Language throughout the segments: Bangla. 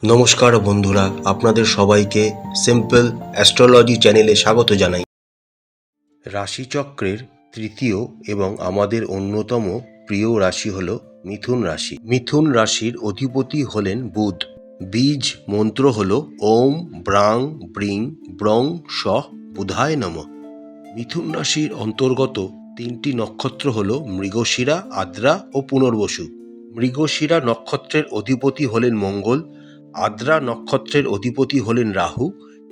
নমস্কার বন্ধুরা, আপনাদের সবাইকে সিম্পল অ্যাস্ট্রোলজি চ্যানেলে স্বাগত জানাই। রাশিচক্রের তৃতীয় এবং আমাদের অন্যতম প্রিয় রাশি হল মিথুন রাশি। মিথুন রাশির অধিপতি হলেন বুধ। বীজ মন্ত্র হল ওম ব্রাং ব্রিং ব্রং সঃ বুধায় নমঃ। মিথুন রাশির অন্তর্গত তিনটি নক্ষত্র হল মৃগশিরা, আদ্রা ও পুনর্বসু। মৃগশিরা নক্ষত্রের অধিপতি হলেন মঙ্গল, আদ্রা নক্ষত্রের অধিপতি হলেন রাহু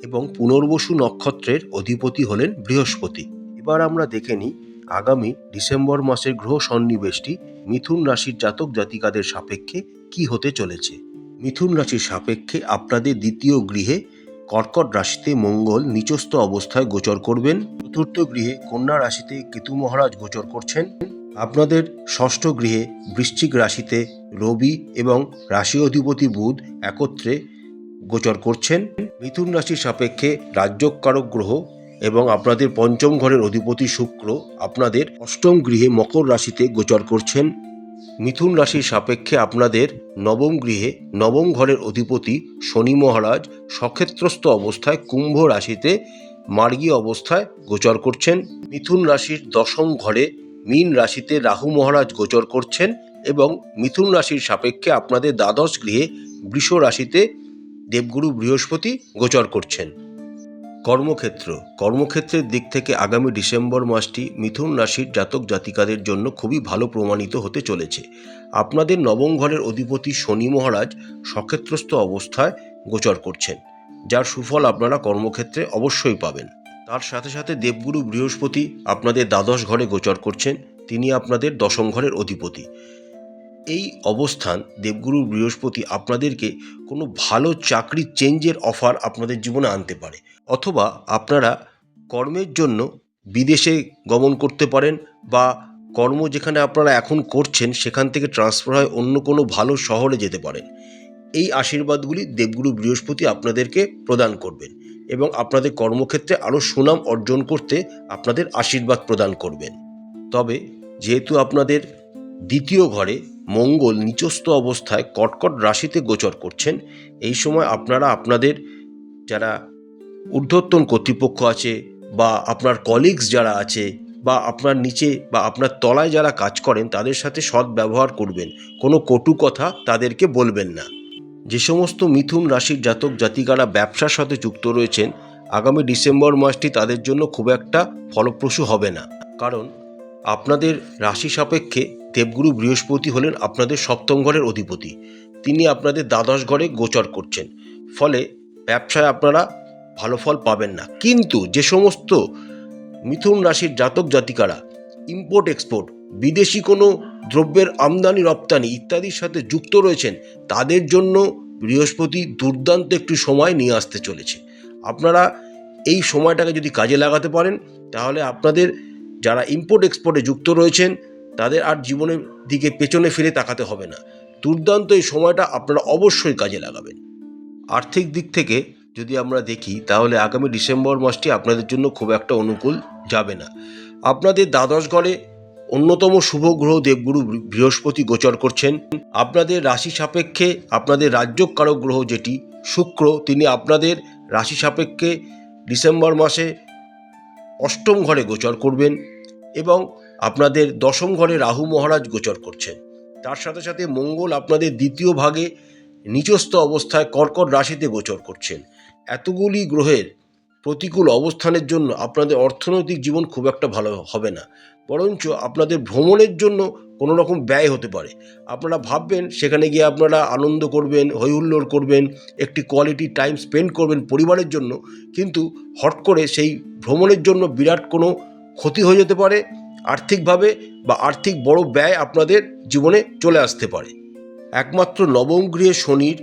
এবং পুনর্বসু নক্ষত্রের অধিপতি হলেন বৃহস্পতি। এবার আমরা দেখে নিই আগামী ডিসেম্বর মাসের গ্রহ সন্নিবেশটি মিথুন রাশির জাতক জাতিকাদের সাপেক্ষে কি হতে চলেছে। মিথুন রাশির সাপেক্ষে আপনাদের দ্বিতীয় গৃহে কর্কট রাশিতে মঙ্গল নিচস্থ অবস্থায় গোচর করবেন। চতুর্থ গৃহে কন্যা রাশিতে কেতু মহারাজ গোচর করছেন। আপনাদের ষষ্ঠ গৃহে বৃশ্চিক রাশিতে রবি এবং রাশি অধিপতি বুধ একত্রে গোচর করছেন। মিথুন রাশির সাপেক্ষে রাজ্যকারক গ্রহ এবং আপনাদের পঞ্চম ঘরের অধিপতি শুক্র আপনাদের অষ্টম গৃহে মকর রাশিতে গোচর করছেন। মিথুন রাশির সাপেক্ষে আপনাদের নবম গৃহে নবম ঘরের অধিপতি শনি মহারাজ সক্ষেত্রস্থ অবস্থায় কুম্ভ রাশিতে মার্গী অবস্থায় গোচর করছেন। মিথুন রাশির দশম ঘরে মীন রাশিতে রাহু মহারাজ গোচর করছেন এবং মিথুন রাশির সাপেক্ষে আপনাদের দ্বাদশ গৃহে বৃষ রাশিতে দেবগুরু বৃহস্পতি গোচর করছেন। কর্মক্ষেত্রের দিক থেকে আগামী ডিসেম্বর মাসটি মিথুন রাশির জাতক জাতিকাদের জন্য খুবই ভালো প্রমাণিত হতে চলেছে। আপনাদের নবম ঘরের অধিপতি শনি মহারাজ সক্ষেত্রস্থ অবস্থায় গোচর করছেন, যার সুফল আপনারা কর্মক্ষেত্রে অবশ্যই পাবেন। তার সাথে সাথে দেবগুরু বৃহস্পতি আপনাদের দ্বাদশ ঘরে গোচর করছেন, তিনি আপনাদের দশম ঘরের অধিপতি। এই অবস্থান দেবগুরু বৃহস্পতি আপনাদেরকে কোনো ভালো চাকরির চেঞ্জের অফার আপনাদের জীবনে আনতে পারে, অথবা আপনারা কর্মের জন্য বিদেশে গমন করতে পারেন, বা কর্ম যেখানে আপনারা এখন করছেন সেখান থেকে ট্রান্সফার হয় অন্য কোনো ভালো শহরে যেতে পারেন। এই আশীর্বাদগুলি দেবগুরু বৃহস্পতি আপনাদেরকে প্রদান করবেন এবং আপনাদের কর্মক্ষেত্রে আরও সুনাম অর্জন করতে আপনাদের আশীর্বাদ প্রদান করবেন। তবে যেহেতু আপনাদের দ্বিতীয় ঘরে মঙ্গল নিচস্থ অবস্থায় কর্কট রাশিতে গোচর করছেন, এই সময় আপনারা আপনাদের যারা ঊর্ধ্বতন কর্তৃপক্ষ আছে বা আপনার কলিগস যারা আছে বা আপনার নিচে বা আপনার তলায় যারা কাজ করেন তাদের সাথে সৎ ব্যবহার করবেন, কোনো কটু কথা তাদেরকে বলবেন না। যে সমস্ত মিথুন রাশির জাতক জাতিকারা ব্যবসার সাথে যুক্ত রয়েছেন, আগামী ডিসেম্বর মাসটি তাদের জন্য খুব একটা ফলপ্রসূ হবে না, কারণ আপনাদের রাশি সাপেক্ষে দেবগুরু বৃহস্পতি হলেন আপনাদের সপ্তম ঘরের অধিপতি। তিনি আপনাদের দ্বাদশ ঘরে গোচর করছেন, ফলে ব্যবসায় আপনারা ভালো ফল পাবেন না। কিন্তু যে সমস্ত মিথুন রাশির জাতক জাতিকারা ইম্পোর্ট এক্সপোর্ট, বিদেশি কোনো দ্রব্যের আমদানি রপ্তানি ইত্যাদির সাথে যুক্ত রয়েছেন, তাদের জন্য বৃহস্পতি দুর্দান্ত একটু সময় নিয়ে আসতে চলেছে। আপনারা এই সময়টাকে যদি কাজে লাগাতে পারেন, তাহলে আপনাদের যারা ইম্পোর্ট এক্সপোর্টে যুক্ত রয়েছেন তাদের আর জীবনের দিকে পেছনে ফিরে তাকাতে হবে না। দুর্দান্ত এই সময়টা আপনারা অবশ্যই কাজে লাগাবেন। আর্থিক দিক থেকে যদি আমরা দেখি, তাহলে আগামী ডিসেম্বর মাসটি আপনাদের জন্য খুব একটা অনুকূল যাবে না। আপনাদের দ্বাদশ ঘরে অন্যতম শুভ গ্রহ দেবগুরু বৃহস্পতি গোচর করছেন। আপনাদের রাশি সাপেক্ষে আপনাদের রাজ্যকারক গ্রহ যেটি শুক্র, তিনি আপনাদের রাশি সাপেক্ষে ডিসেম্বর মাসে অষ্টম ঘরে গোচর করবেন এবং আপনাদের দশম ঘরে রাহু মহারাজ গোচর করছেন। তার সাথে সাথে মঙ্গল আপনাদের দ্বিতীয় ভাগে নিচস্থ অবস্থায় কর্কট রাশিতে গোচর করছেন। এতগুলি গ্রহের প্রতিকূল অবস্থানের জন্য আপনাদের অর্থনৈতিক জীবন খুব একটা ভালো হবে না, বরঞ্চ আপনাদের ভ্রমণের জন্য কোনো রকম ব্যয় হতে পারে। আপনারা ভাববেন সেখানে গিয়ে আপনারা আনন্দ করবেন, হইহুল্লোড় করবেন, একটি কোয়ালিটি টাইম স্পেন্ড করবেন পরিবারের জন্য, কিন্তু হঠাৎ করে সেই ভ্রমণের জন্য বিরাট কোনো ক্ষতি হয়ে যেতে পারে আর্থিকভাবে, বা আর্থিক বড় ব্যয় আপনাদের জীবনে চলে আসতে পারে। একমাত্র নবম গৃহে শনির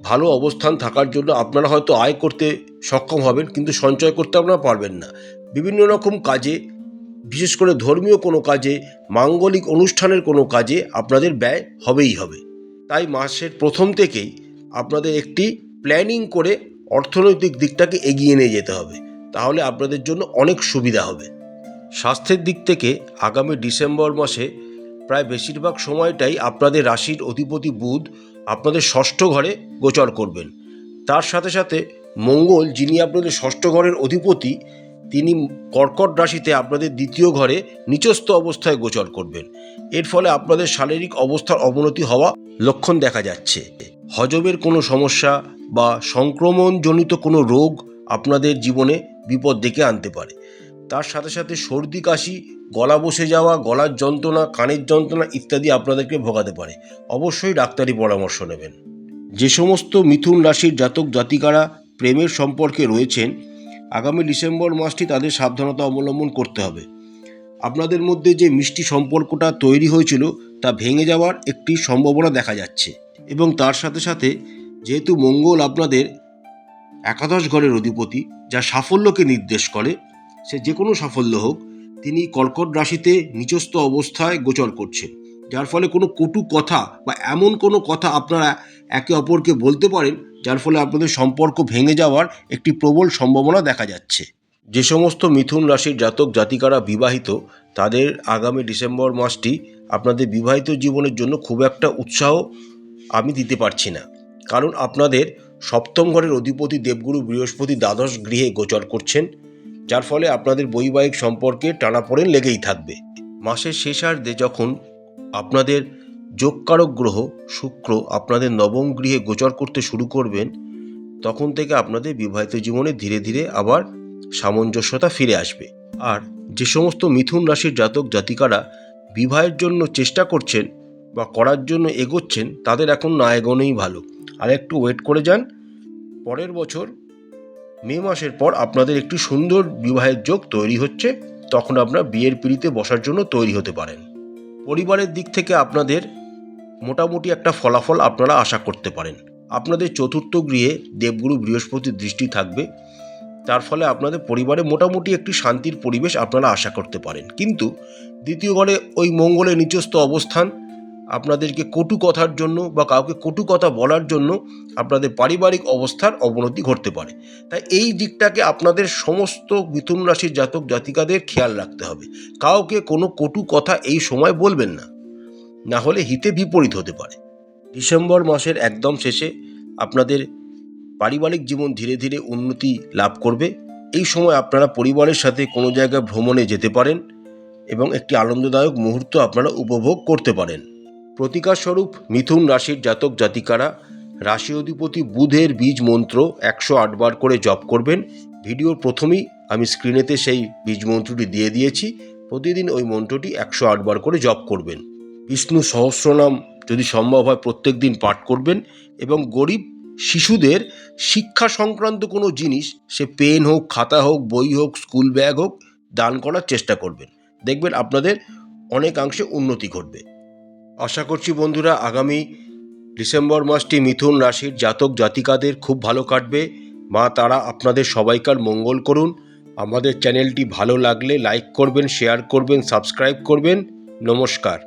ভালো অবস্থান থাকার জন্য আপনারা হয়তো আয় করতে সক্ষম হবেন, কিন্তু সঞ্চয় করতে আপনারা পারবেন না। বিভিন্ন রকম কাজে, বিশেষ করে ধর্মীয় কোনো কাজে, মাঙ্গলিক অনুষ্ঠানের কোনো কাজে আপনাদের ব্যয় হবেই হবে। তাই মাসের প্রথম থেকেই আপনাদের একটি প্ল্যানিং করে অর্থনৈতিক দিকটাকে এগিয়ে নিয়ে যেতে হবে, তাহলে আপনাদের জন্য অনেক সুবিধা হবে। স্বাস্থ্যের দিক থেকে আগামী ডিসেম্বর মাসে প্রায় বেশিরভাগ সময়টাই আপনাদের রাশির অধিপতি বুধ আপনাদের ষষ্ঠ ঘরে গোচর করবেন। তার সাথে সাথে মঙ্গল, যিনি আপনাদের ষষ্ঠ ঘরের অধিপতি, তিনি কর্কট রাশিতে আপনাদের দ্বিতীয় ঘরে নিচস্থ অবস্থায় গোচর করবেন। এর ফলে আপনাদের শারীরিক অবস্থার অবনতি হওয়া লক্ষণ দেখা যাচ্ছে। হজমের কোনো সমস্যা বা সংক্রমণজনিত কোনো রোগ আপনাদের জীবনে বিপদ ডেকে আনতে পারে। তার সাথে সাথে সর্দি কাশি, গলা বসে যাওয়া, গলার যন্ত্রণা, কানের যন্ত্রণা ইত্যাদি আপনাদেরকে ভোগাতে পারে। অবশ্যই ডাক্তারি পরামর্শ নেবেন। যে সমস্ত মিথুন রাশির জাতক জাতিকারা প্রেমের সম্পর্কে রয়েছেন, আগামী ডিসেম্বর মাসটি তাদের সাবধানতা অবলম্বন করতে হবে। আপনাদের মধ্যে যে মিষ্টি সম্পর্কটা তৈরি হয়েছিল তা ভেঙে যাওয়ার একটি সম্ভাবনা দেখা যাচ্ছে। এবং তার সাথে সাথে যেহেতু মঙ্গল আপনাদের একাদশ ঘরের অধিপতি, যা সাফল্যকে নির্দেশ করে, সে যে কোনো সাফল্য হোক, তিনি কর্কট রাশিতে নিচস্থ অবস্থায় গোচর করছেন, যার ফলে কোনো কটু কথা বা এমন কোনো কথা আপনারা একে অপরকে বলতে পারেন, যার ফলে আপনাদের সম্পর্ক ভেঙে যাওয়ার একটি প্রবল সম্ভাবনা দেখা যাচ্ছে। যে সমস্ত মিথুন রাশির জাতক জাতিকারা বিবাহিত, তাদের আগামী ডিসেম্বর মাসটি আপনাদের বিবাহিত জীবনের জন্য খুব একটা উৎসাহ আমি দিতে পারছি না, কারণ আপনাদের সপ্তম ঘরের অধিপতি দেবগুরু বৃহস্পতি দ্বাদশ গৃহে গোচর করছেন, যার ফলে আপনাদের বৈবাহিক সম্পর্কে টানাপোড়েন লেগেই থাকবে। মাসের শেষার্ধে যখন আপনাদের যোগকারক গ্রহ শুক্র আপনাদের নবম গৃহে গোচর করতে শুরু করবেন, তখন থেকে আপনাদের বিবাহিত জীবনে ধীরে ধীরে আবার সামঞ্জস্যতা ফিরে আসবে। আর যে সমস্ত মিথুন রাশির জাতক জাতিকারা বিবাহের জন্য চেষ্টা করছেন বা করার জন্য এগোচ্ছেন, তাদের এখন না এগোনোই ভালো। আর একটু ওয়েট করে যান, পরের বছর মে মাসের পর আপনাদের একটি সুন্দর বিবাহের যোগ তৈরি হচ্ছে, তখন আপনারা বিয়ের পিঁড়িতে বসার জন্য তৈরি হতে পারেন। পরিবারের দিক থেকে আপনাদের মোটামুটি একটা ফলাফল আপনারা আশা করতে পারেন। আপনাদের চতুর্থ গৃহে দেবগুরু বৃহস্পতির দৃষ্টি থাকবে, তার ফলে আপনাদের পরিবারে মোটামুটি একটি শান্তির পরিবেশ আপনারা আশা করতে পারেন। কিন্তু দ্বিতীয় ঘরে ওই মঙ্গলের নিচস্থ অবস্থান আপনাদেরকে কটু কথার জন্য বা কাউকে কটু কথা বলার জন্য আপনাদের পারিবারিক অবস্থার অবনতি ঘটতে পারে। তাই এই দিকটাকে আপনাদের সমস্ত মিথুন রাশির জাতক জাতিকাদের খেয়াল রাখতে হবে। কাউকে কোনো কটু কথা এই সময় বলবেন না, না হলে হিতে বিপরীত হতে পারে। ডিসেম্বর মাসের একদম শেষে আপনাদের পারিবারিক জীবন ধীরে ধীরে উন্নতি লাভ করবে। এই সময় আপনারা পরিবারের সাথে কোনো জায়গায় ভ্রমণে যেতে পারেন এবং একটি আনন্দদায়ক মুহূর্ত আপনারা উপভোগ করতে পারেন। প্রতিকারস্বরূপ মিথুন রাশির জাতক জাতিকারা রাশি অধিপতি বুধের বীজ মন্ত্র 108 বার করে জপ করবেন। ভিডিওর প্রথমেই আমি স্ক্রিনেতে সেই বীজ মন্ত্রটি দিয়ে দিয়েছি। প্রতিদিন ওই মন্ত্রটি 108 বার করে জপ করবেন। বিষ্ণু সহস্রনাম যদি সম্ভব হয় প্রত্যেক দিন পাঠ করবেন এবং গরিব শিশুদের শিক্ষা সংক্রান্ত কোনো জিনিস, সে পেন হোক, খাতা হোক, বই হোক, স্কুল ব্যাগ হোক, দান করার চেষ্টা করবেন। দেখবেন আপনাদের অনেকাংশে উন্নতি ঘটবে। আশা করছি বন্ধুরা, আগামী ডিসেম্বর মাসটি মিথুন রাশির জাতক জাতিকাদের খুব ভালো কাটবে। মা তারা আপনাদের সবাইকার মঙ্গল করুন। আমাদের চ্যানেলটি ভালো লাগলে লাইক করবেন, শেয়ার করবেন, সাবস্ক্রাইব করবেন। নমস্কার।